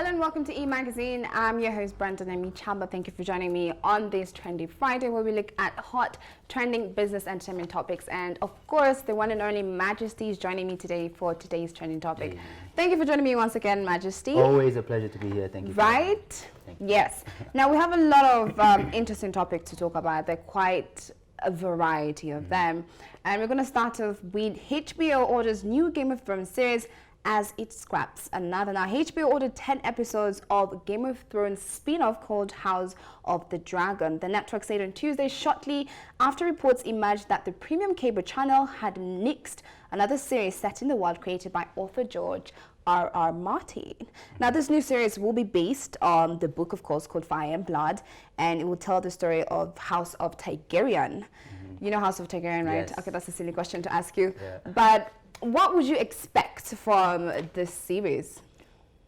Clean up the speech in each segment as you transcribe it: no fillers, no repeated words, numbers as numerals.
and welcome to E-Magazine. I'm your host, Brenda Nyamichaba. Thank you for joining me on this Trendy Friday, where we look at hot, trending business entertainment topics. And of course, the one and only Majessty is joining me today for today's trending topic. Yeah. Thank you for joining me once again, Majessty. Always a pleasure to be here. Thank you. Right? Thank you. Yes. Now, we have a lot of interesting topics to talk about. They're quite a variety of them. And we're going to start off with HBO orders new Game of Thrones series as it scraps another. Now, HBO ordered 10 episodes of Game of Thrones spin-off called House of the Dragon. The network said on Tuesday, shortly after reports emerged that the premium cable channel had nixed another series set in the world created by author George R.R. Martin. Now, this new series will be based on the book, of course, called Fire and Blood, and it will tell the story of House of Targaryen. You know House of Targaryen, right? Yes. Okay, that's a silly question to ask you. Yeah. But what would you expect from this series?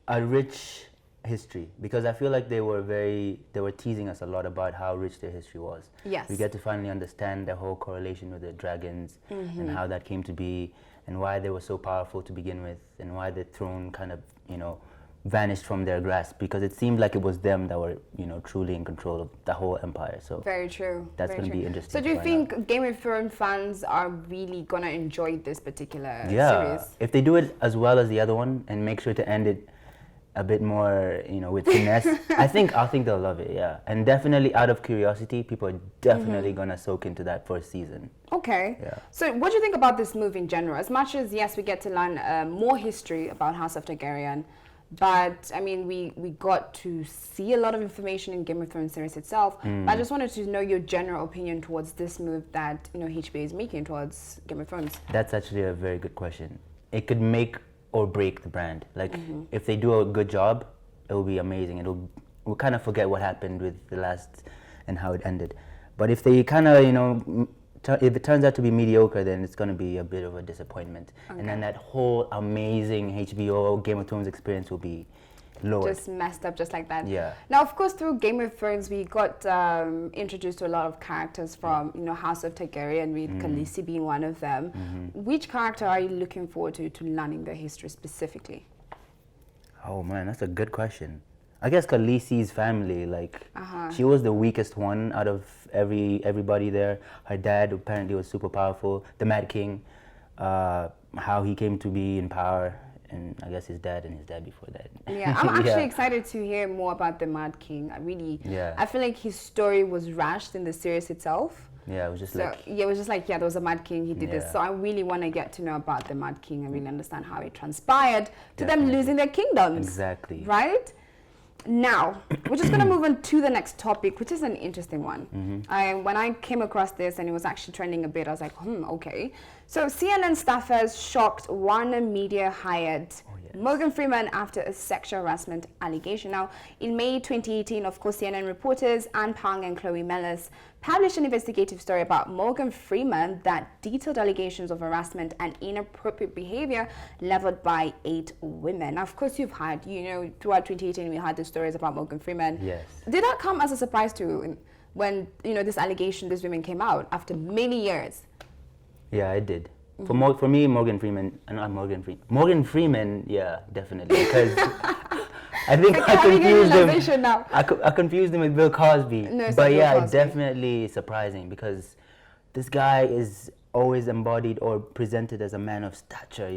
A rich history, because I feel like they were teasing us a lot about how rich their history was. Yes. We get to finally understand the whole correlation with the dragons and how that came to be and why they were so powerful to begin with and why the throne kind of, vanished from their grasp, because it seemed like it was them that were, truly in control of the whole empire. So Very true. that's Very going to true. be interesting. So do you to find out. think Game of Thrones fans are really going to enjoy this particular Yeah, series? if they do it as well as the other one and make sure to end it a bit more, with finesse, I think they'll love it. Yeah, and definitely out of curiosity, people are definitely gonna soak into that first season. Okay. Yeah. So what do you think about this move in general? As much as, yes, we get to learn more history about House of Targaryen, but I mean, we got to see a lot of information in Game of Thrones series itself. But I just wanted to know your general opinion towards this move that HBO is making towards Game of Thrones. That's actually a very good question. It could make or break the brand. Like if they do a good job, it will be amazing. We'll kind of forget what happened with the last and how it ended. But if they kind of, if it turns out to be mediocre, then it's going to be a bit of a disappointment. Okay. And then that whole amazing HBO Game of Thrones experience will be lowered. Just messed up just like that. Yeah. Now, of course, through Game of Thrones, we got introduced to a lot of characters from, House of Targaryen, with Khaleesi being one of them. Which character are you looking forward to learning their history specifically? Oh man, that's a good question. I guess Khaleesi's family, she was the weakest one out of everybody there. Her dad apparently was super powerful. The Mad King, how he came to be in power, and I guess his dad before that. Yeah, I'm actually excited to hear more about the Mad King. I feel like his story was rushed in the series itself. Yeah, it was just there was a Mad King, he did this. Yeah. So I really want to get to know about the Mad King and really understand how it transpired to them losing their kingdoms. Exactly. Right? Now, we're just going to move on to the next topic, which is an interesting one. When I came across this and it was actually trending a bit, I was like, okay. So CNN staffers shocked Warner Media hired Morgan Freeman after a sexual harassment allegation. Now, in May 2018, of course, CNN reporters Ann Pang and Chloe Mellis published an investigative story about Morgan Freeman that detailed allegations of harassment and inappropriate behavior leveled by 8 women. Now, of course, you've had, throughout 2018, we had the stories about Morgan Freeman. Yes. Did that come as a surprise to you when, this allegation, these women came out after many years? Yeah, it did. For me, Morgan Freeman, yeah, definitely, because I think I confused him. I confused him with Bill Cosby. No, but yeah, it's definitely surprising because this guy is always embodied or presented as a man of stature,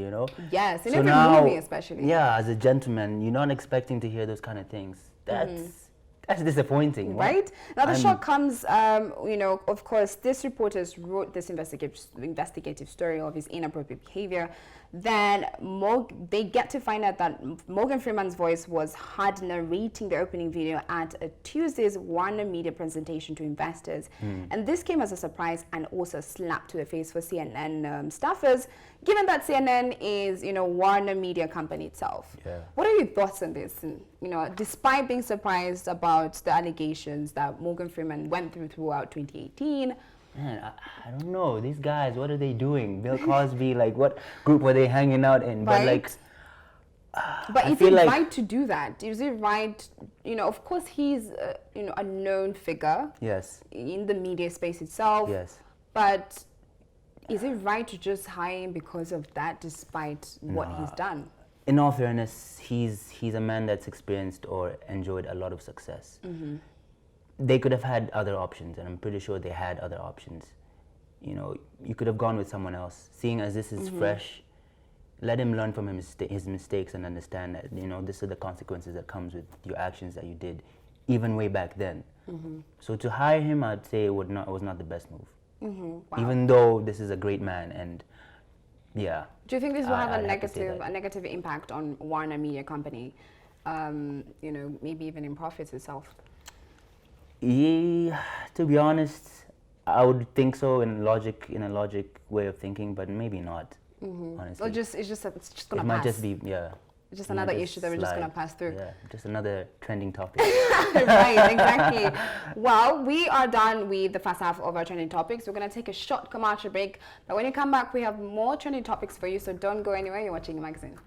Yes, in so every movie especially. Yeah, as a gentleman, you're not expecting to hear those kind of things. That's disappointing. Right? Now, the shock comes, of course, these reporters wrote this investigative story of his inappropriate behavior. Then they get to find out that Morgan Freeman's voice was heard narrating the opening video at a Tuesday's Warner Media presentation to investors. And this came as a surprise and also a slap to the face for CNN staffers, given that CNN is, Warner Media company itself. Yeah. What are your thoughts on this? And, despite being surprised about the allegations that Morgan Freeman went throughout 2018, man, I don't know. These guys, what are they doing? Bill Cosby, what group were they hanging out in? Right. But is it right to do that? Is it right? Of course, he's a known figure. Yes. In the media space itself. Yes. But is it right to just hire him because of that, despite what he's done? in all fairness, he's a man that's experienced or enjoyed a lot of success. They could have had other options, and I'm pretty sure they had other options. You know, you could have gone with someone else. Seeing as this is fresh, let him learn from his mistakes and understand that, you know, these are the consequences that comes with your actions that you did, even way back then. So to hire him, I'd say it was not the best move. Wow. Even though this is a great man, and yeah. Do you think this will have I'd a to say that. negative impact on Warner Media Company? You know, maybe even in profits itself. Yeah, to be honest, I would think so in a logic way of thinking, but maybe not. Honestly, Or it's just it gonna might pass. just be It's just it might another issue that we're just gonna slide. pass through. Yeah, just another trending topic. Right, exactly. Well, we are done with the first half of our trending topics. We're going to take a short commercial break. But when you come back, we have more trending topics for you. So don't go anywhere. You're watching the magazine.